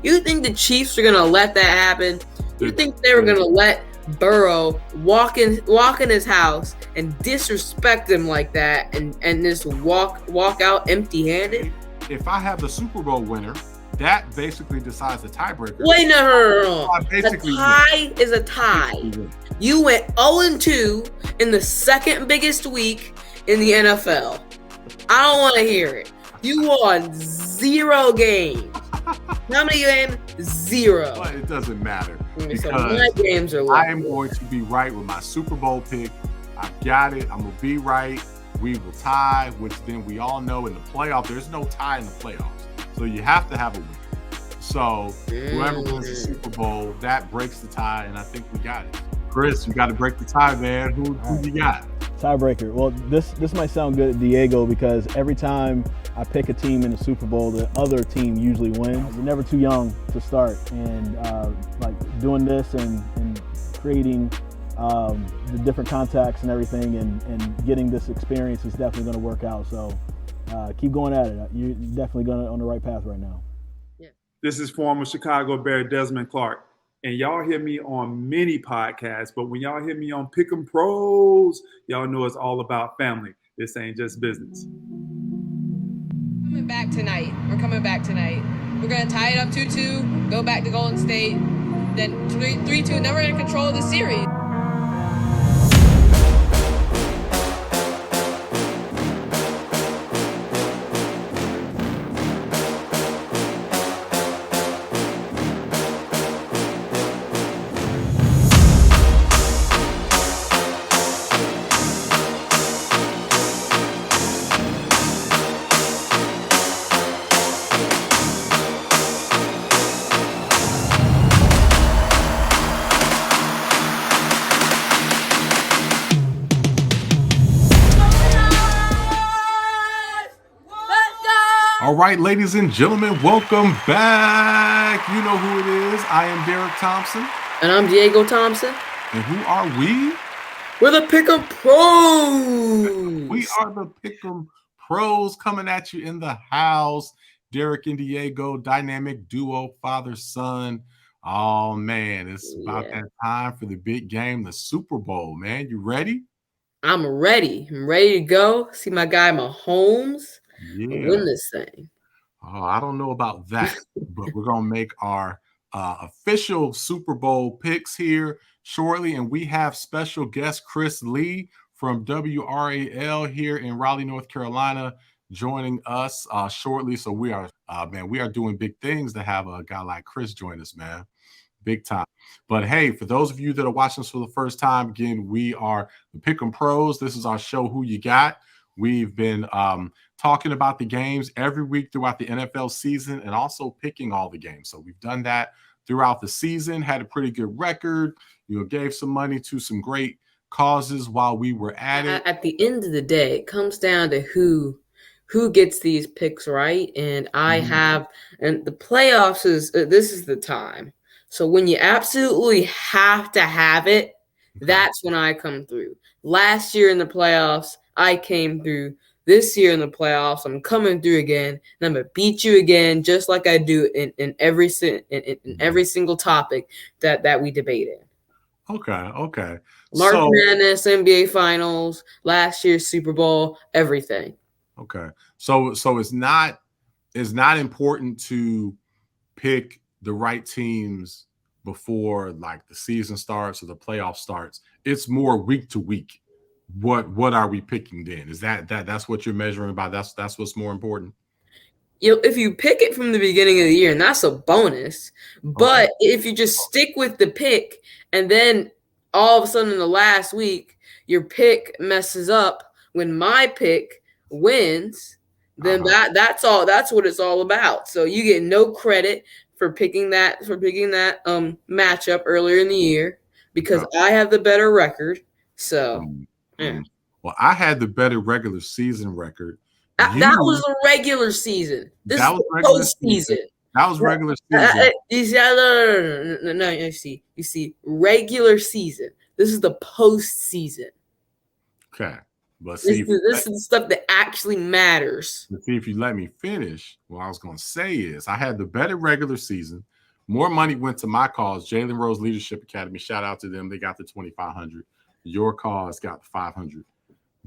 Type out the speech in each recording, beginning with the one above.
You think the Chiefs are gonna let that happen? You think they were gonna let Burrow walk in his house and disrespect him like that and just walk out empty-handed? If I have the Super Bowl winner, that basically decides the tiebreaker. Wait, no. A tie is a tie. You went 0-2 in the second biggest week in the NFL. I don't want to hear it. You won 0 games. How many games? 0. But it doesn't matter. So my games are left. I am going to be right with my Super Bowl pick. I've got it. I'm going to be right. We will tie, which then we all know in the playoff, there's no tie in the playoffs. So you have to have a winner. So whoever wins the Super Bowl, that breaks the tie, and I think we got it. Chris, you got to break the tie, man. Who you got? Tiebreaker. Well, this might sound good, Diego, because every time I pick a team in the Super Bowl, the other team usually wins. You're never too young to start, and like doing this and creating the different contacts and everything, and getting this experience is definitely going to work out. So keep going at it. You're definitely on the right path right now. Yeah. This is former Chicago Bear Desmond Clark. And y'all hear me on many podcasts, but when y'all hear me on Pick'em Pros, y'all know it's all about family. This ain't just business. Coming back tonight. We're coming back tonight. We're going to tie it up 2-2, go back to Golden State, then 3-2, and then we're going to control the series. All right, ladies and gentlemen, welcome back. You know who it is. I am Derek Thompson. And I'm Diego Thompson. And who are we? We're the Pick'em Pros. We are the Pick'em Pros coming at you in the house. Derek and Diego, dynamic duo, father, son. Oh, man, it's about that time for the big game, the Super Bowl, man. You ready? I'm ready. I'm ready to go. See my guy Mahomes. Win this thing. Oh, I don't know about that, but we're going to make our official Super Bowl picks here shortly. And we have special guest Chris Lee from WRAL here in Raleigh, North Carolina, joining us shortly. So we are, we are doing big things to have a guy like Chris join us, man. Big time. But hey, for those of you that are watching us for the first time, again, we are the Pick'em Pros. This is our show, Who You Got. We've been talking about the games every week throughout the NFL season and also picking all the games. So we've done that throughout the season, had a pretty good record, gave some money to some great causes while we were at it. At the end of the day, it comes down to who gets these picks right. And and the playoffs this is the time. So when you absolutely have to have it, that's when I come through. Last year in the playoffs, I came through. This year in the playoffs, I'm coming through again, and I'm gonna beat you again, just like I do in every single topic that we debate in. Okay. March Madness, NBA Finals, last year's Super Bowl, everything. Okay, so it's not important to pick the right teams before like the season starts or the playoff starts. It's more week to week. What are we picking then? Is that's what you're measuring by? That's what's more important. If you pick it from the beginning of the year, and that's a bonus. But if you just stick with the pick, and then all of a sudden in the last week your pick messes up when my pick wins, then that's all. That's what it's all about. So you get no credit for picking that matchup earlier in the year because I have the better record. So. Yeah. Well, I had the better regular season record. That was a regular season. This was regular postseason. That was regular season. You see, regular season. This is the postseason. Okay. But This is the stuff that actually matters. See, if you let me finish, what I was going to say is I had the better regular season. More money went to my cause, Jalen Rose Leadership Academy. Shout out to them. They got the $2,500. Your cause got the $500.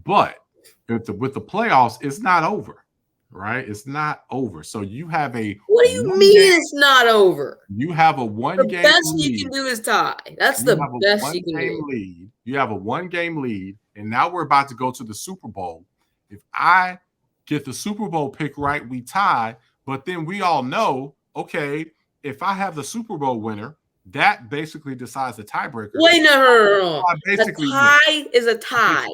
But with the playoffs, it's not over, right? It's not over. So you have a what do you mean it's not over? You have a one-game lead. The best you can do is tie. That's the best you can do. Lead. You have a one-game lead, and now we're about to go to the Super Bowl. If I get the Super Bowl pick right, we tie. But then we all know, okay, if I have the Super Bowl winner, that basically decides the tiebreaker. Wait, no. A tie is a tie.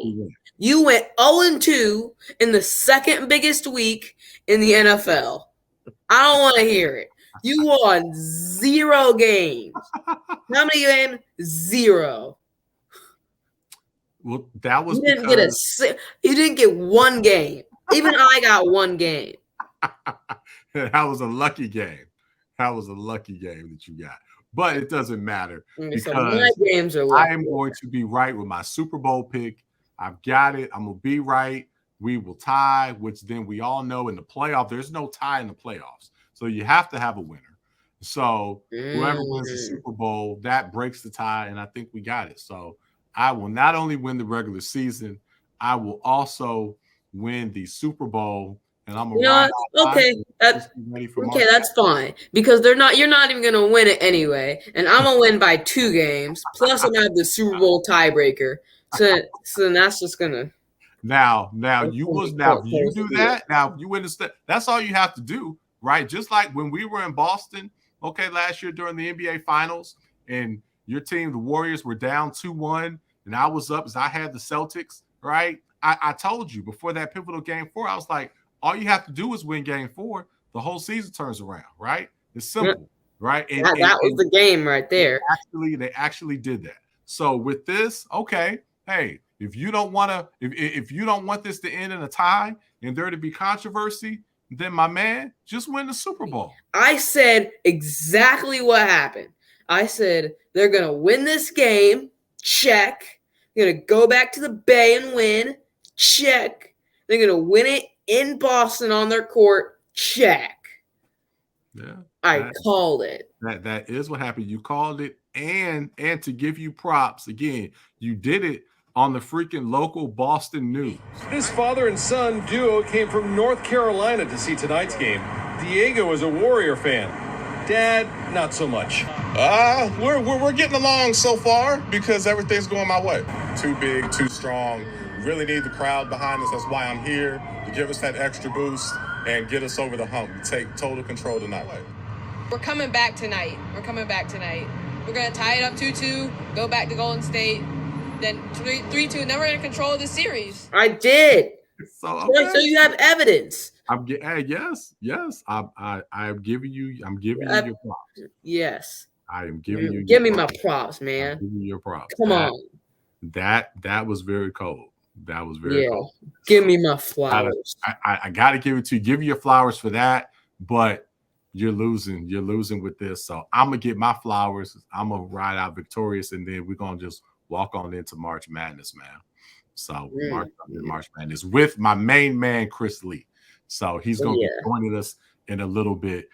You went 0-2 in the second biggest week in the NFL. I don't want to hear it. You won 0 games. How many games? 0. Well, that was you didn't get 1 game. Even I got 1 game. That was a lucky game. That was a lucky game that you got. But it doesn't matter because my games are lucky. I am going to be right with my Super Bowl pick. I've got it. I'm going to be right. We will tie, which then we all know in the playoff, there's no tie in the playoffs. So you have to have a winner. So whoever wins the Super Bowl, that breaks the tie, and I think we got it. So I will not only win the regular season, I will also win the Super Bowl. And I'm that's fine because you're not even gonna win it anyway, and I'm gonna win by 2 games. Plus, I'm gonna have the Super Bowl tiebreaker. So then that's just gonna. Now you do that. Now you win the that's all you have to do, right? Just like when we were in Boston, last year during the NBA Finals, and your team, the Warriors, were down 2-1, and I was up as I had the Celtics, right? I told you before that pivotal game 4, I was like, all you have to do is win game 4. The whole season turns around, right? It's simple, right? And that was the game right there. They actually did that. So with this, hey, if you don't want to, if you don't want this to end in a tie and there to be controversy, then my man, just win the Super Bowl. I said exactly what happened. I said they're gonna win this game. Check. They're gonna go back to the Bay and win. Check. They're gonna win it in Boston on their court. Check. Yeah. I called it. That is what happened. You called it, and to give you props, again, you did it on the freaking local Boston news. This father and son duo came from North Carolina to see tonight's game. Diego is a Warrior fan. Dad, not so much. We're getting along so far because everything's going my way. Too big, too strong. Really need the crowd behind us. That's why I'm here, to give us that extra boost and get us over the hump. Take total control tonight. We're coming back tonight. We're going to tie it up 2-2, go back to Golden State, then 3-2, and then we're going to control the series. I did. So you have evidence. Yes. I'm giving you your props. Yes. I am giving you. Give me my props, man. I'm giving you your props. Come on. That was very cold. That was very cold. Give me my flowers. I got to give it to you. Give you your flowers for that, but you're losing. You're losing with this. So I'm going to get my flowers. I'm going to ride out victorious, and then we're going to just walk on into March Madness, man. So March Madness with my main man, Chris Lee. So he's going to be joining us in a little bit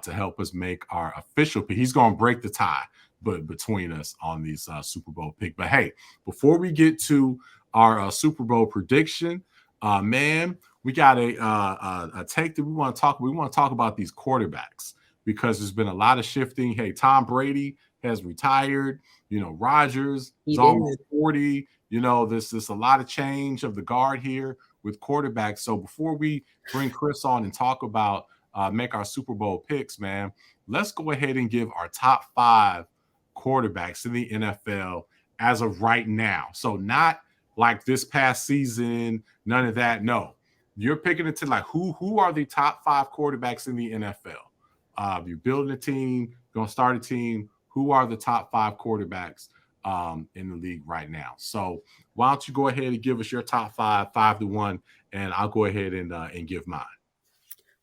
to help us make our official pick. He's going to break the tie between us on these Super Bowl pick. But hey, before we get to our Super Bowl prediction, man, we got a take that we want to talk. We want to talk about these quarterbacks because there's been a lot of shifting. Hey, Tom Brady has retired. Rodgers is almost 40. There's a lot of change of the guard here with quarterbacks. So before we bring Chris on and talk about make our Super Bowl picks, man, let's go ahead and give our top 5 quarterbacks in the NFL as of right now. So not like this past season, none of that. No, you're picking it to like who are the top 5 quarterbacks in the NFL. You're building a team, going to start a team. Who are the top 5 quarterbacks in the league right now? So why don't you go ahead and give us your top 5 to 1, and I'll go ahead and give mine.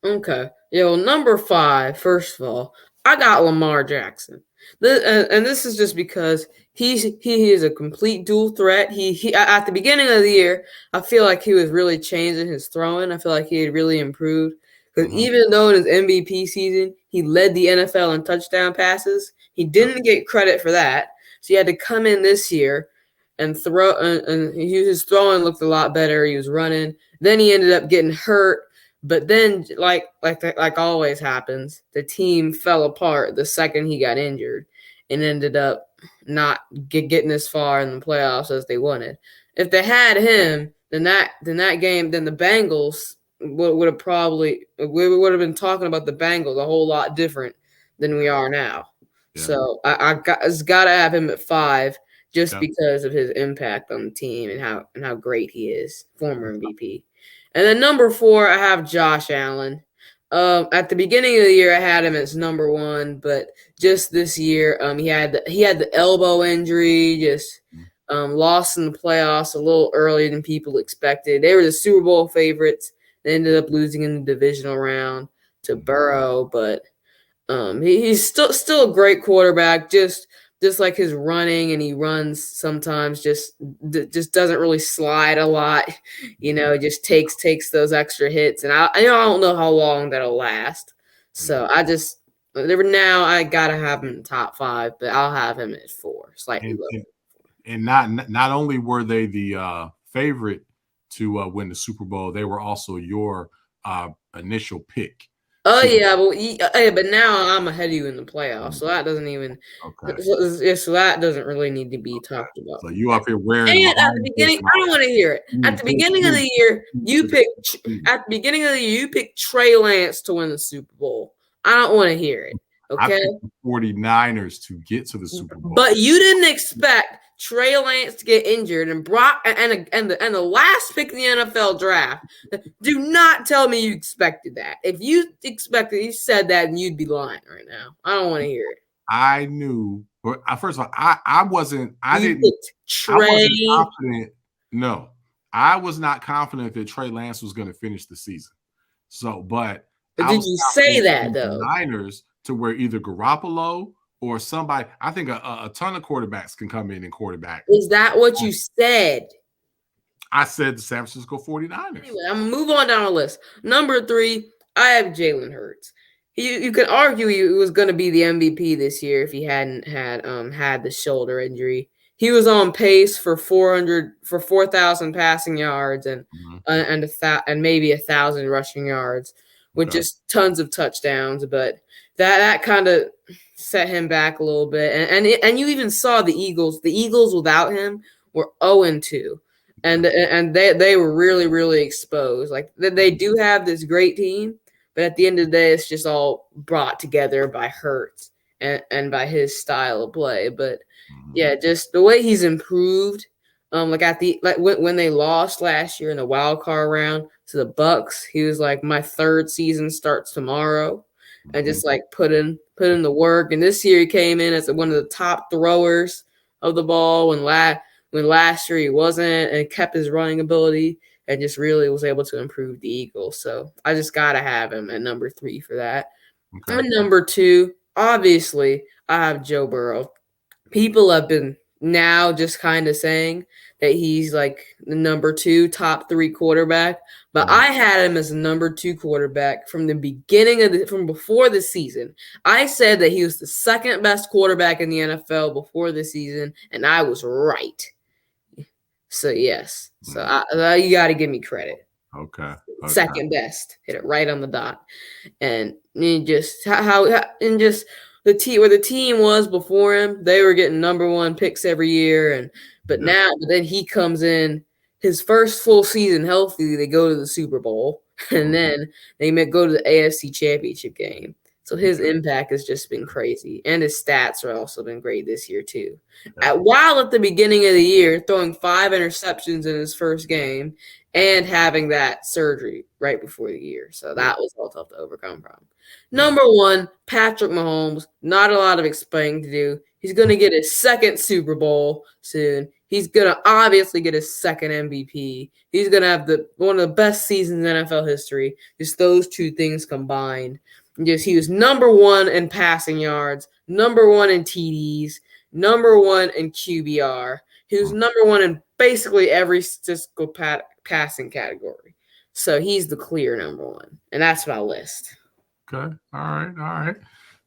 Okay. Number 5, first of all, I got Lamar Jackson. And this is just because he is a complete dual threat. He at the beginning of the year, I feel like he was really changing his throwing. I feel like he had really improved. Because even though in his MVP season, he led the NFL in touchdown passes, he didn't get credit for that. So he had to come in this year and throw, and his throwing looked a lot better. He was running. Then he ended up getting hurt. But then, like always happens, the team fell apart the second he got injured and ended up not getting as far in the playoffs as they wanted. If they had him, then the Bengals would have probably we would have been talking about the Bengals a whole lot different than we are now. Yeah. So I got to have him at 5 just because of his impact on the team and how great he is, former MVP. And then number 4, I have Josh Allen. At the beginning of the year, I had him as number 1, but just this year, he had the elbow injury, just lost in the playoffs a little earlier than people expected. They were the Super Bowl favorites. They ended up losing in the divisional round to Burrow, but he's still a great quarterback. Just like his running, and he runs sometimes just doesn't really slide a lot, just takes those extra hits, and I don't know how long that'll last. So I gotta have him in the top 5, but I'll have him at 4, slightly lower. And not only were they the favorite to win the Super Bowl, they were also your initial pick. Oh yeah, but now I'm ahead of you in the playoffs, so that doesn't even. Okay. So that doesn't really need to be talked about. So you up here wearing? And at the beginning, I don't want to hear it. At the beginning of the year, you picked Trey Lance to win the Super Bowl. I don't want to hear it. Okay. I picked the 49ers to get to the Super Bowl, but you didn't expect Trey Lance to get injured and the last pick in the NFL draft. Do not tell me you expected that. If you expected, you said that, and you'd be lying right now. I don't want to hear it. I knew. First of all, I wasn't confident. No, I was not confident that Trey Lance was going to finish the season. So, but did you say that though? Niners to where either Garoppolo or somebody, I think a ton of quarterbacks can come in and quarterback. Is that what you said? I said the San Francisco 49ers. Anyway, I'm going to move on down the list. Number 3, I have Jalen Hurts. You could argue he was going to be the MVP this year if he hadn't had the shoulder injury. He was on pace for 4,000 passing yards and maybe 1,000 rushing yards with just tons of touchdowns, but that kind of set him back a little bit. And you even saw the Eagles. The Eagles without him were 0-2. And they were really, really exposed. Like they do have this great team, but at the end of the day, it's just all brought together by Hurts and by his style of play. But yeah, just the way he's improved. When they lost last year in the wild card round to the Bucks, he was like, my 3rd season starts tomorrow, and just like put in the work. And this year he came in as one of the top throwers of the ball when last year he wasn't, and kept his running ability and just really was able to improve the Eagles. So I just gotta have him at number 3 for that. Okay. And number 2, obviously, I have Joe Burrow. People have been now just kind of saying that he's like the number 2 top 3 quarterback, but I had him as the number 2 quarterback from the beginning from before the season. I said that he was the 2nd best quarterback in the NFL before the season, and I was right. So yes, so you got to give me credit. Okay. 2nd best, hit it right on the dot, and just the team where the team was before him, they were getting number 1 picks every year, but then he comes in his first full season healthy. They go to the Super Bowl, and then they go to the AFC Championship game. So his impact has just been crazy, and his stats are also been great this year too. While at the beginning of the year, throwing 5 interceptions in his first game and having that surgery right before the year. So that was all tough to overcome from. Number 1, Patrick Mahomes. Not a lot of explaining to do. He's going to get his 2nd Super Bowl soon. He's going to obviously get his 2nd MVP. He's going to have one of the best seasons in NFL history. Just those 2 things combined. Just he was number one in passing yards, number one in TDs, number one in QBR. He was number one in basically every statistical passing category. So he's the clear number one, and that's my list. Okay. All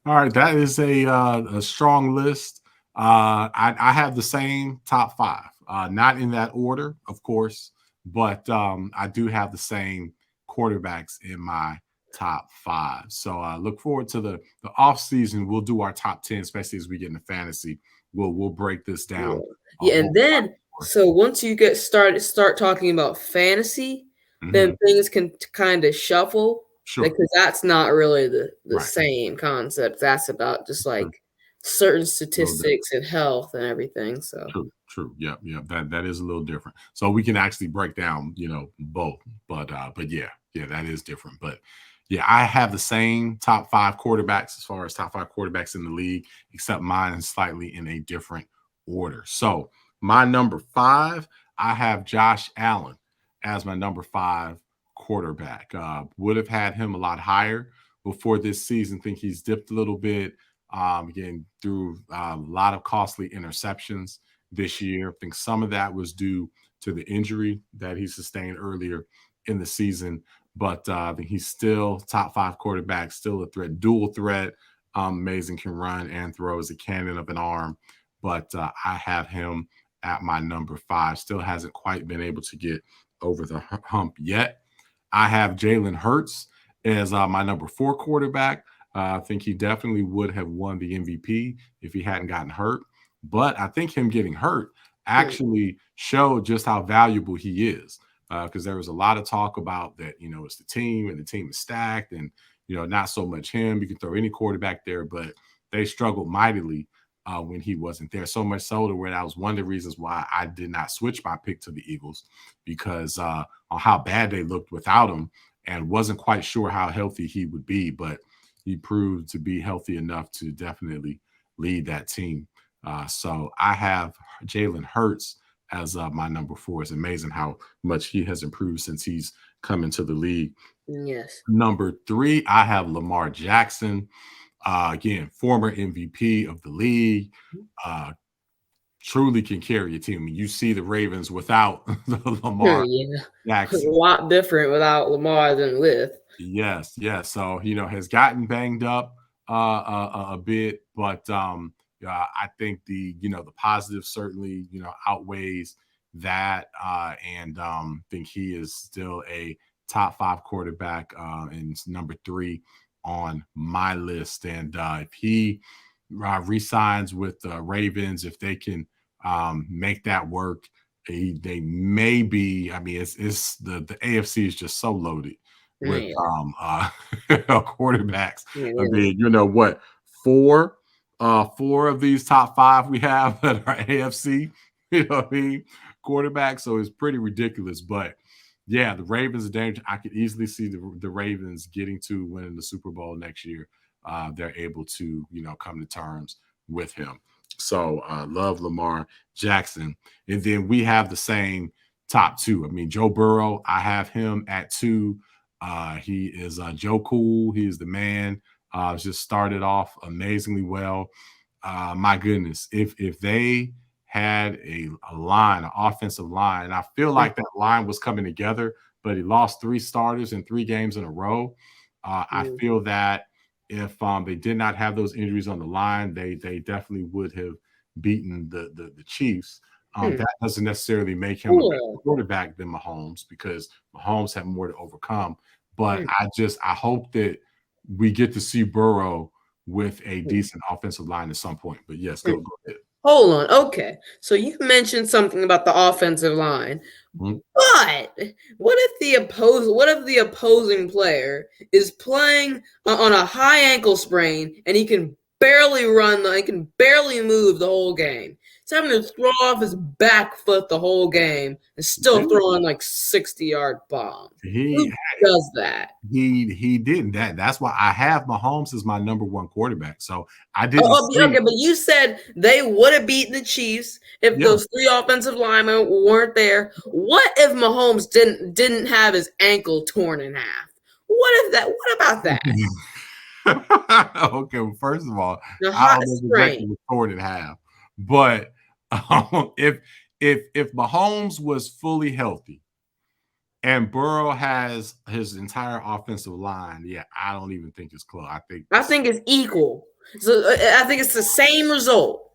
right. That is a strong list. I have the same top five, not in that order, of course, but I do have the same quarterbacks in my top five. So I look forward to the off season. We'll do our top 10, especially as we get into fantasy. We'll break this down. Yeah, and then so once you start talking about fantasy, then things can kind of shuffle. Sure. Because that's not really the same concept. That's about just like certain statistics and health and everything. So true. Yeah. That is a little different. So we can actually break down, both. But yeah, that is different. But yeah, I have the same top five quarterbacks as far as top five quarterbacks in the league, except mine is slightly in a different order. So my number five, I have Josh Allen as my number five quarterback. Would have had him a lot higher before this season. Think he's dipped a little bit, getting through a lot of costly interceptions this year. I think some of that was due to the injury that he sustained earlier in the season. But I think he's still top five quarterback, still a threat, dual threat. Amazing, can run and throw as a cannon of an arm. But I have him at my number five. Still hasn't quite been able to get over the hump yet. I have Jalen Hurts as my number four quarterback. I think he definitely would have won the MVP if he hadn't gotten hurt. But I think him getting hurt actually showed just how valuable he is, because there was a lot of talk about that, it's the team and the team is stacked and, not so much him. You can throw any quarterback there, but they struggled mightily when he wasn't there. So much so to where that was one of the reasons why I did not switch my pick to the Eagles, because on how bad they looked without him, and wasn't quite sure how healthy he would be, but he proved to be healthy enough to definitely lead that team. So I have Jalen Hurts as my number four. It's amazing how much he has improved since he's come into the league. Yes. Number three, I have Lamar Jackson. Again, former MVP of the league, truly can carry a team. You see the Ravens without Lamar Jackson. A lot different without Lamar than with. Yes. So, has gotten banged up a bit, but I think the positive certainly, outweighs that, and think he is still a top five quarterback, and number three on my list. And if he re-signs with the Ravens, if they can make that work, they may be. I mean, it's the AFC is just so loaded with quarterbacks. I mean, what, four of these top five we have that are AFC, quarterbacks. So it's pretty ridiculous. But yeah, the Ravens are dangerous. I could easily see the Ravens getting to winning the Super Bowl next year. They're able to, come to terms with him. So love Lamar Jackson. And then we have the same top two. I mean, Joe Burrow, I have him at 2. He is Joe Cool. He is the man. Just started off amazingly well. My goodness, if they had a line, an offensive line, and I feel like that line was coming together, but he lost 3 starters in 3 games in a row. I feel that if they did not have those injuries on the line, they definitely would have beaten the Chiefs. That doesn't necessarily make him a better quarterback than Mahomes, because Mahomes had more to overcome. But I hope that we get to see Burrow with a decent offensive line at some point. But yes, go ahead. Hold on. Okay. So you mentioned something about the offensive line. But what if the opposing player is playing on a high ankle sprain and he can barely he can barely move the whole game? He's having to throw off his back foot the whole game and still throwing like 60-yard bombs. Who does that? He didn't. That's why I have Mahomes as my number 1 quarterback. So I didn't. Okay, but you said they would have beaten the Chiefs if those 3 offensive linemen weren't there. What if Mahomes didn't have his ankle torn in half? What about that? Okay, well, first of all, The I hot don't know exactly strain. what Ford would have, but if Mahomes was fully healthy and Burrow has his entire offensive line, yeah, I don't even think it's close. I think it's equal. So I think it's the same result.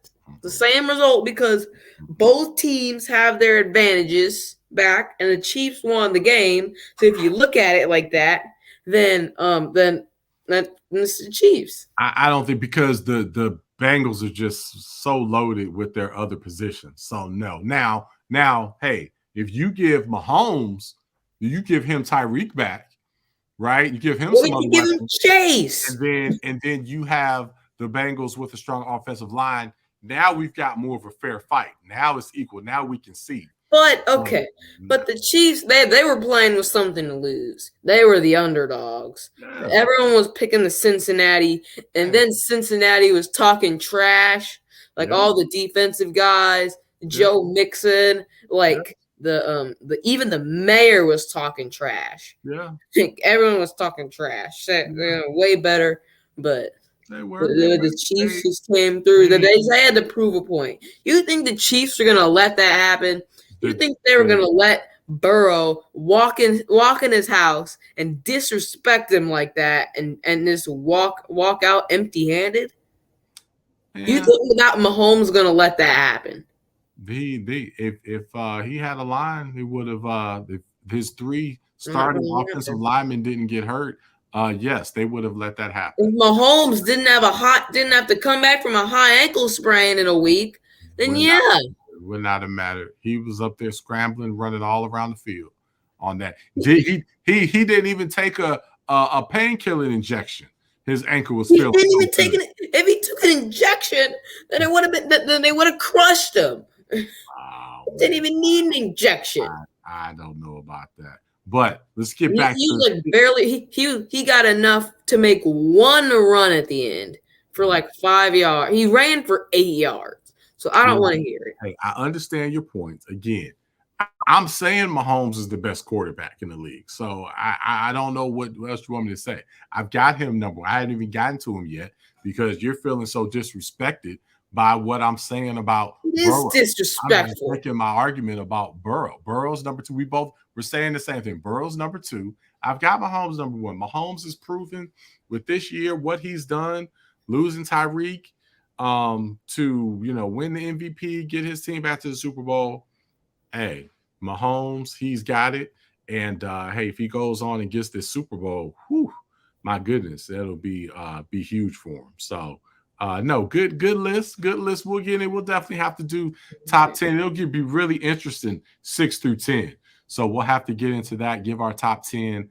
The same result because both teams have their advantages back, and the Chiefs won the game. So if you look at it like that, then it's the Chiefs. I don't think because the Bengals are just so loaded with their other positions. So no. Now, hey, if you give Mahomes, you give him Tyreek back, right? You give him Well, some other you give him weapons, Chase. and then you have the Bengals with a strong offensive line. Now we've got more of a fair fight. Now it's equal. Now we can see. But okay, but the Chiefs, they were playing with something to lose. They were the underdogs. Yeah. Everyone was picking the Cincinnati, and then Cincinnati was talking trash, like all the defensive guys, Joe Mixon, like the even the mayor was talking trash. Yeah, everyone was talking trash. They're way better, but the Chiefs just came through. They had to prove a point. You think the Chiefs are gonna let that happen? You think they were gonna let Burrow walk in his house and disrespect him like that, and just walk out empty handed? Yeah. You think that Mahomes gonna let that happen? If he had a line, he would have. If his three starting offensive linemen didn't get hurt, yes, they would have let that happen. If Mahomes didn't have to come back from a high ankle sprain in a week, then it would not have mattered. He was up there scrambling, running all around the field on that. He didn't even take a painkiller injection. His ankle was feeling. He didn't even take it. If he took an injection, then it would have been. Then they would have crushed him. Didn't even need an injection. I don't know about that. But let's get back to like barely he got enough to make one run at the end for like 5 yards. He ran for 8 yards. So I don't want to hear it. Hey, I understand your points. Again, I'm saying Mahomes is the best quarterback in the league. So I don't know what else you want me to say. I've got him number one. I haven't even gotten to him yet because you're feeling so disrespected by what I'm saying about Burrow. It is disrespectful. I'm making my argument about Burrow. Burrow's number two. We're saying the same thing. Burrow's number two. I've got Mahomes number one. Mahomes has proven with this year what he's done, losing Tyreek to win the MVP, get his team back to the Super Bowl. Hey, Mahomes, he's got it. And hey, if he goes on and gets this Super Bowl, my goodness, that'll be huge for him. So. No, good list. Good list. We'll get it. We'll definitely have to do top 10. It'll be really interesting 6 through 10. So we'll have to get into that, give our top 10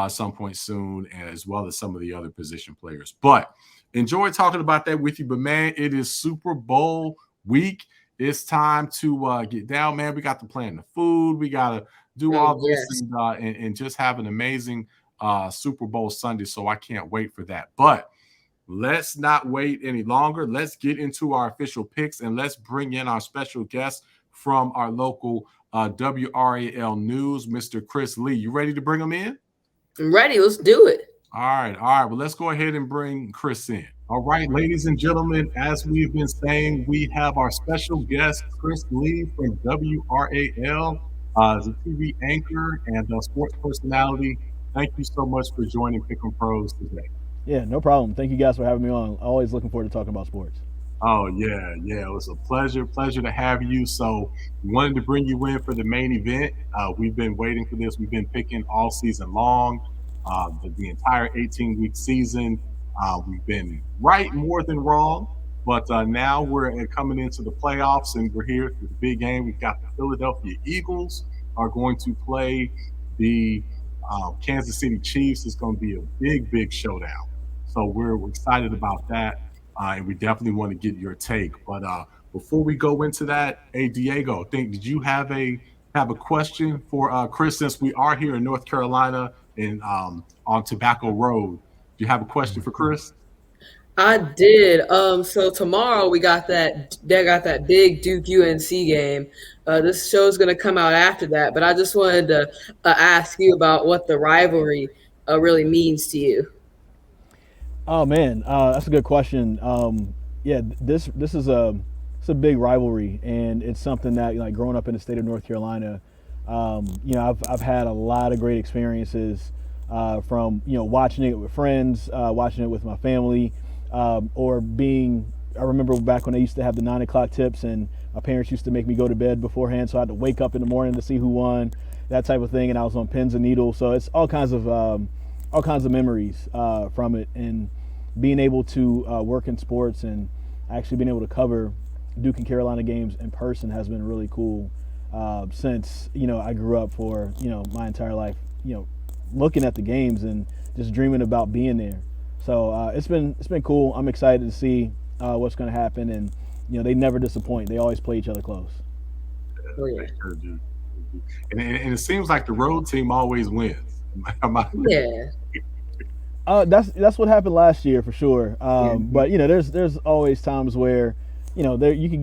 some point soon, as well as some of the other position players. But enjoy talking about that with you. But man, it is Super Bowl week. It's time to get down, man. We got to plan the food. We got to do all this and just have an amazing Super Bowl Sunday. So I can't wait for that. But let's not wait any longer. Let's get into our official picks and let's bring in our special guest from our local WRAL News, Mr. Chris Lee. You ready to bring him in? I'm ready. Let's do it. All right. Well, let's go ahead and bring Chris in. All right, ladies and gentlemen, as we've been saying, we have our special guest, Chris Lee from WRAL, the TV anchor and sports personality. Thank you so much for joining Pick'em Pros today. Yeah, no problem. Thank you guys for having me on. Always looking forward to talking about sports. Oh, yeah. It was a pleasure to have you. So we wanted to bring you in for the main event. We've been waiting for this. We've been picking all season long, the entire 18-week season. We've been right more than wrong, but now we're coming into the playoffs and we're here for the big game. We've got the Philadelphia Eagles are going to play the Kansas City Chiefs. It's going to be a big showdown. So we're excited about that, and we definitely want to get your take. But before we go into that, hey Diego, did you have a question for Chris? Since we are here in North Carolina and on Tobacco Road, do you have a question for Chris? I did. So tomorrow they got that big Duke UNC game. This show is going to come out after that, but I just wanted to ask you about what the rivalry really means to you. Oh man, that's a good question. Yeah, this is it's a big rivalry, and it's something that, like, growing up in the state of North Carolina, I've had a lot of great experiences from watching it with friends, watching it with my family, or being. I remember back when I used to have the 9 o'clock tips, and my parents used to make me go to bed beforehand, so I had to wake up in the morning to see who won, that type of thing. And I was on pins and needles, so it's all kinds of memories from it, and being able to work in sports and actually being able to cover Duke and Carolina games in person has been really cool. Since I grew up for my entire life, looking at the games and just dreaming about being there. So it's been cool. I'm excited to see what's going to happen, and they never disappoint. They always play each other close. Oh yeah. They sure do. And it seems like the road team always wins. Yeah. That's what happened last year for sure. But there's always times where there you could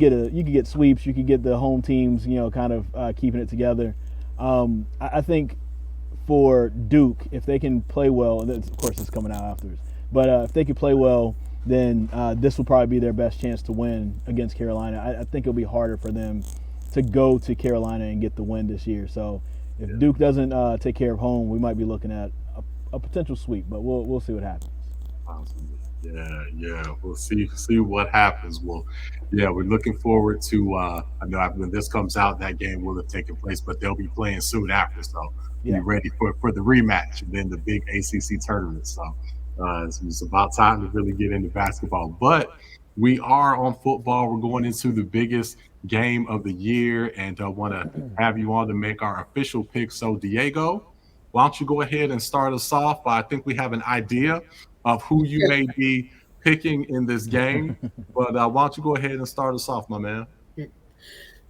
get sweeps, you could get the home teams kind of keeping it together. I think for Duke, if they can play well, and of course it's coming out afterwards, but if they can play well, then this will probably be their best chance to win against Carolina. I think it'll be harder for them to go to Carolina and get the win this year. So if Duke doesn't take care of home, we might be looking at a potential sweep, but we'll see what happens. Awesome. Yeah. We'll see what happens. Well, yeah, we're looking forward to. I know when this comes out, that game will have taken place, but they'll be playing soon after, so be ready for the rematch and then the big ACC tournament. So it's about time to really get into basketball. But we are on football. We're going into the biggest game of the year, and I want to have you on to make our official pick. So, Diego, why don't you go ahead and start us off? I think we have an idea of who you may be picking in this game, but why don't you go ahead and start us off, my man?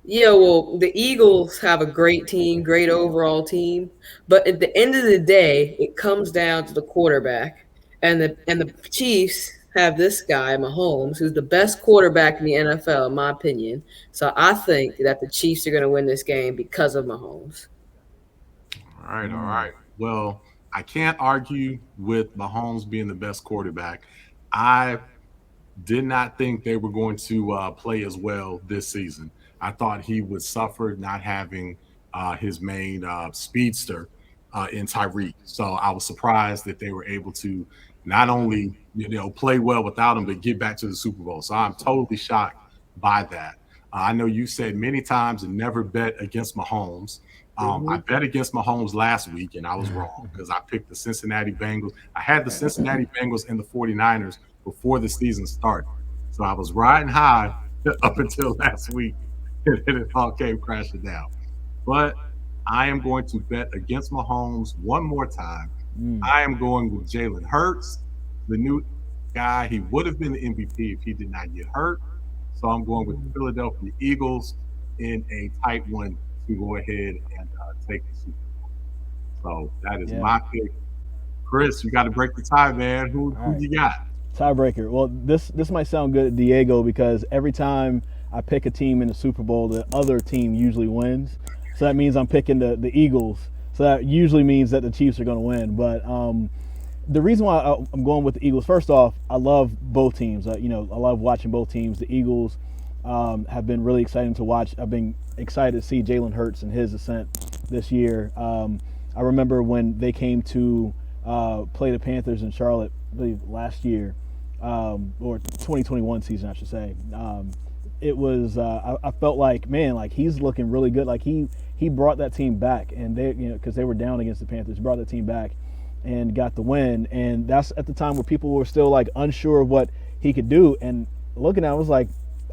Yeah, well, the Eagles have a great team, great overall team, but at the end of the day, it comes down to the quarterback. And the Chiefs have this guy, Mahomes, who's the best quarterback in the NFL, in my opinion. So I think that the Chiefs are going to win this game because of Mahomes. All right. Well, I can't argue with Mahomes being the best quarterback. I did not think they were going to play as well this season. I thought he would suffer not having his main speedster in Tyreek. So I was surprised that they were able to not only play well without him, but get back to the Super Bowl. So I'm totally shocked by that. I know you said many times and never bet against Mahomes. I bet against Mahomes last week, and I was wrong because I picked the Cincinnati Bengals. I had the Cincinnati Bengals and the 49ers before the season started. So I was riding high up until last week, and it all came crashing down. But I am going to bet against Mahomes one more time. I am going with Jalen Hurts, the new guy. He would have been the MVP if he did not get hurt. So I'm going with the Philadelphia Eagles in a tight one to go ahead and take the Super Bowl. So that is my pick. Chris, you got to break the tie, man. Who you got? Tiebreaker. Well, this might sound good, Diego, because every time I pick a team in the Super Bowl, the other team usually wins. So that means I'm picking the Eagles. So that usually means that the Chiefs are going to win. But the reason why I'm going with the Eagles, first off, I love both teams. I love watching both teams. The Eagles have been really exciting to watch. I've been excited to see Jalen Hurts and his ascent this year. I remember when they came to play the Panthers in Charlotte, I believe last year, or 2021 season, I should say. It was I felt like, man, like he's looking really good. Like he brought that team back, and they because they were down against the Panthers, brought the team back and got the win. And that's at the time where people were still like unsure of what he could do. And looking at it, I was like,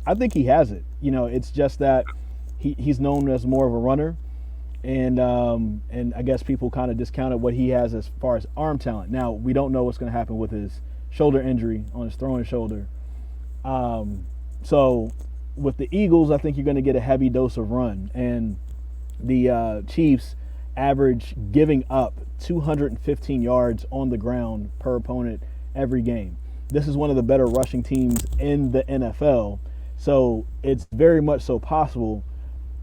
I think he has it. It's just that he's known as more of a runner, and I guess people kind of discounted what he has as far as arm talent. Now we don't know what's going to happen with his shoulder injury on his throwing shoulder. So with the Eagles, I think you're going to get a heavy dose of run, and the Chiefs average giving up 215 yards on the ground per opponent every game. This is one of the better rushing teams in the NFL. So it's very much so possible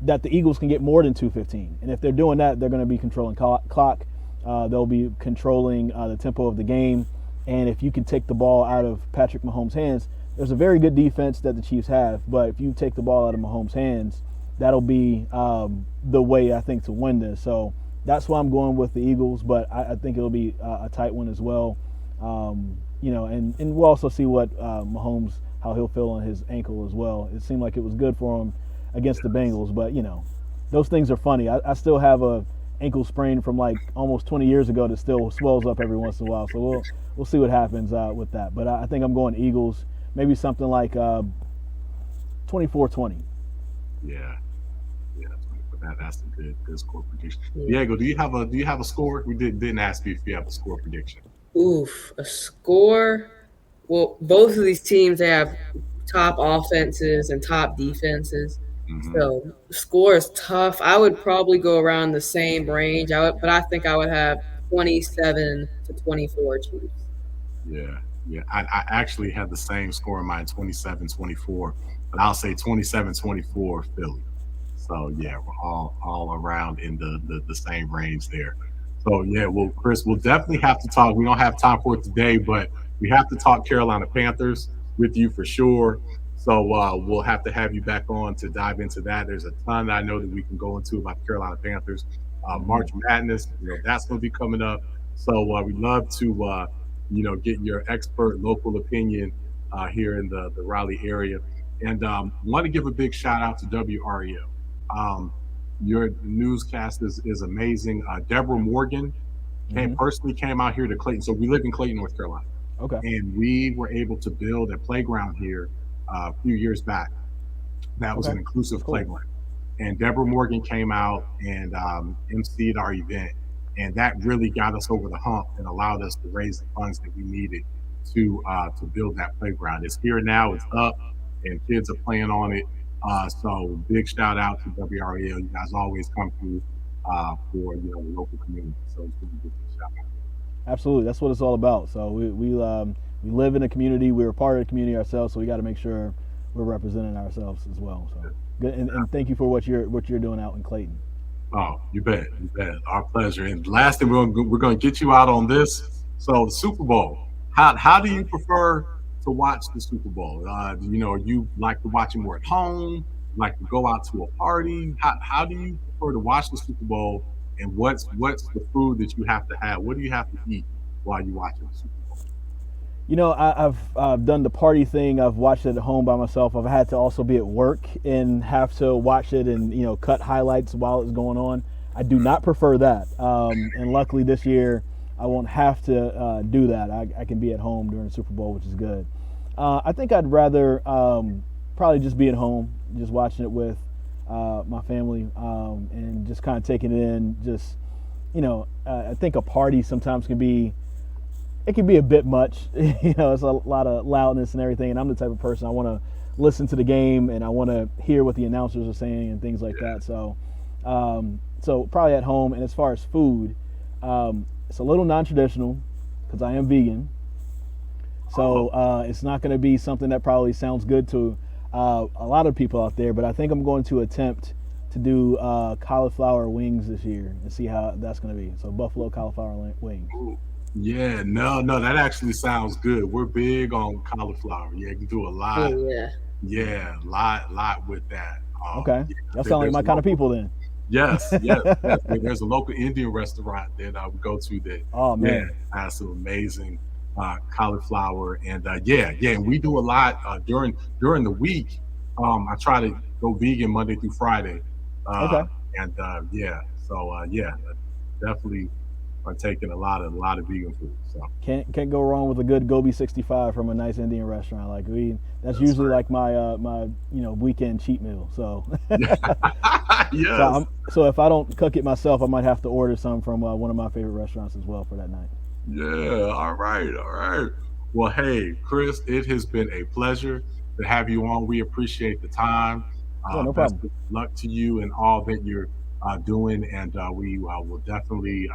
that the Eagles can get more than 215. And if they're doing that, they're going to be controlling clock. They'll be controlling the tempo of the game. And if you can take the ball out of Patrick Mahomes' hands, there's a very good defense that the Chiefs have. But if you take the ball out of Mahomes' hands, that'll be the way, I think, to win this. So that's why I'm going with the Eagles. But I think it'll be a tight one as well. And we'll also see what Mahomes, how he'll feel on his ankle as well. It seemed like it was good for him against the Bengals. But, those things are funny. I still have a ankle sprain from like almost 20 years ago that still swells up every once in a while. So we'll see what happens with that. But I think I'm going Eagles, maybe something like 24-20. Yeah, that's a good score prediction. Diego, do you have a score? We didn't ask you if you have a score prediction. Oof, a score. Well, both of these teams, they have top offenses and top defenses. So score is tough. I would probably go around the same range. But I think I would have 27-24 Chiefs. Yeah. I actually had the same score in mine, 27-24, but I'll say 27-24 Philly. So yeah, we're all around in the same range there. So yeah, well, Chris, we'll definitely have to talk. We don't have time for it today, but we have to talk Carolina Panthers with you for sure. So we'll have to have you back on to dive into that. There's a ton I know that we can go into about the Carolina Panthers. March Madness, that's going to be coming up. So we'd love to, get your expert local opinion here in the Raleigh area. And want to give a big shout out to WRAL. Your newscast is amazing. Debra Morgan personally came out here to Clayton. So we live in Clayton, North Carolina. Okay. And we were able to build a playground here a few years back. That was an inclusive playground. And Debra Morgan came out and emceed our event. And that really got us over the hump and allowed us to raise the funds that we needed to build that playground. It's here now, it's up, and kids are playing on it. So big shout out to WRAL. You guys always come through for the local community. So it's really good shout out. Absolutely, that's what it's all about. So we live in a community. We're a part of the community ourselves. So we got to make sure we're representing ourselves as well. So good, and thank you for what you're doing out in Clayton. Oh, you bet. Our pleasure. And last thing, we're going to get you out on this. So the Super Bowl. How do you prefer to watch the Super Bowl? You like to watch it more at home? Like to go out to a party? How do you prefer to watch the Super Bowl? And what's the food that you have to have? What do you have to eat while you're watching the Super Bowl? I've done the party thing. I've watched it at home by myself. I've had to also be at work and have to watch it and cut highlights while it's going on. I do not prefer that. And luckily this year I won't have to do that. I can be at home during the Super Bowl, which is good. I think I'd rather probably just be at home, just watching it with my family and just kind of taking it in. Just I think a party sometimes can be a bit much. It's a lot of loudness and everything, and I'm the type of person I want to listen to the game and I want to hear what the announcers are saying and things like that. So probably at home. And as far as food, it's a little non-traditional because I am vegan. So it's not going to be something that probably sounds good to a lot of people out there, but I think I'm going to attempt to do cauliflower wings this year and see how that's going to be. So buffalo cauliflower wings. Yeah, no, that actually sounds good. We're big on cauliflower. Yeah, you can do a lot. Oh, yeah, lot with that. Okay, that sounds like my kind of people then. Yes. There's a local Indian restaurant that we go to that. Oh man, has some amazing cauliflower, and and we do a lot during the week. I try to go vegan Monday through Friday. Okay. And definitely taking a lot of vegan food. So can't go wrong with a good gobi 65 from a nice Indian restaurant. That's usually right. Like my weekend cheat meal. So yes. So if I don't cook it myself, I might have to order some from one of my favorite restaurants as well for that night. Yeah. All right. Well, hey, Chris, it has been a pleasure to have you on. We appreciate the time. No best problem. of luck to you and all that you're doing, and we will definitely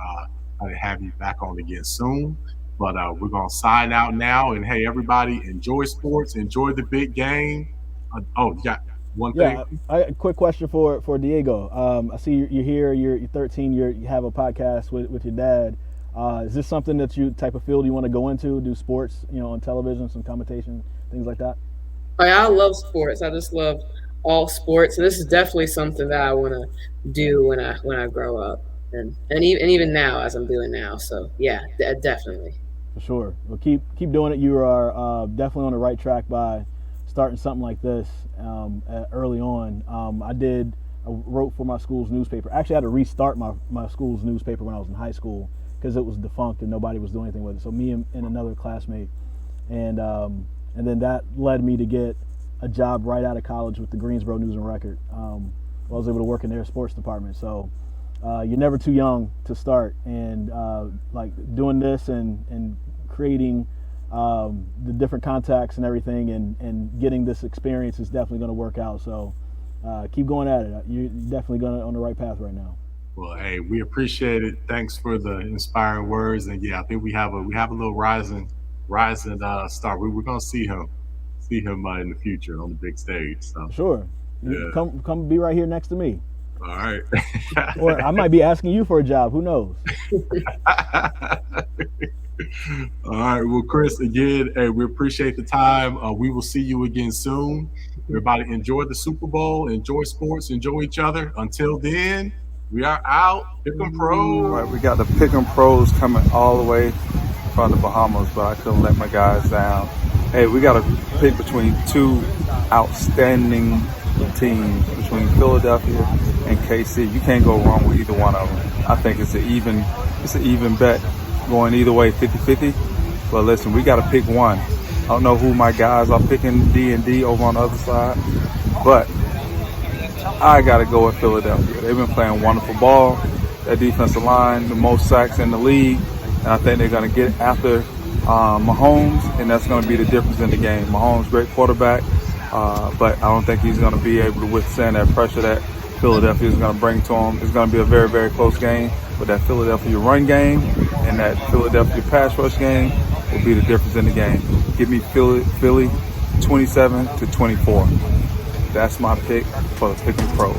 have you back on again soon. But we're going to sign out now. And hey, everybody, enjoy sports, enjoy the big game. You got one thing? A quick question for Diego. I see you're here, you're 13, you have a podcast with your dad. Is this something that type of field you want to go into? Do sports, on television, some commentation, things like that? I love sports. I just love all sports, and this is definitely something that I want to do when I grow up, and even now as I'm doing now. So yeah, definitely. For sure. Well, keep doing it. You are definitely on the right track by starting something like this early on. I wrote for my school's newspaper. Actually, I had to restart my school's newspaper when I was in high school because it was defunct and nobody was doing anything with it. So me and another classmate, and then that led me to get a job right out of college with the Greensboro News and Record. I was able to work in their sports department. So you're never too young to start, and like doing this and creating the different contacts and everything, and getting this experience is definitely going to work out. So keep going at it. You're definitely on the right path right now. Well, hey, we appreciate it. Thanks for the inspiring words, and yeah, I think we have a little rising star. We're gonna see him in the future on the big stage. So. Sure. Yeah. Come be right here next to me. All right. Or I might be asking you for a job. Who knows? All right. Well, Chris, again, hey, we appreciate the time. We will see you again soon. Everybody enjoy the Super Bowl, enjoy sports, enjoy each other. Until then, we are out. Pick 'em Pros. All right, we got the Pick 'em Pros coming all the way from the Bahamas, but I couldn't let my guys down. Hey, we got to pick between two outstanding teams, between Philadelphia and KC. You can't go wrong with either one of them. I think it's an even bet going either way, 50-50. But listen, we got to pick one. I don't know who my guys are picking, D&D over on the other side, but I got to go with Philadelphia. They've been playing wonderful ball. That defensive line, the most sacks in the league, and I think they're going to get after Mahomes, and that's going to be the difference in the game. Mahomes, great quarterback, but I don't think he's going to be able to withstand that pressure that Philadelphia is going to bring to him. It's going to be a very, very close game, but that Philadelphia run game and that Philadelphia pass rush game will be the difference in the game. Give me Philly 27-24. That's my pick for the Pick 'em Pros.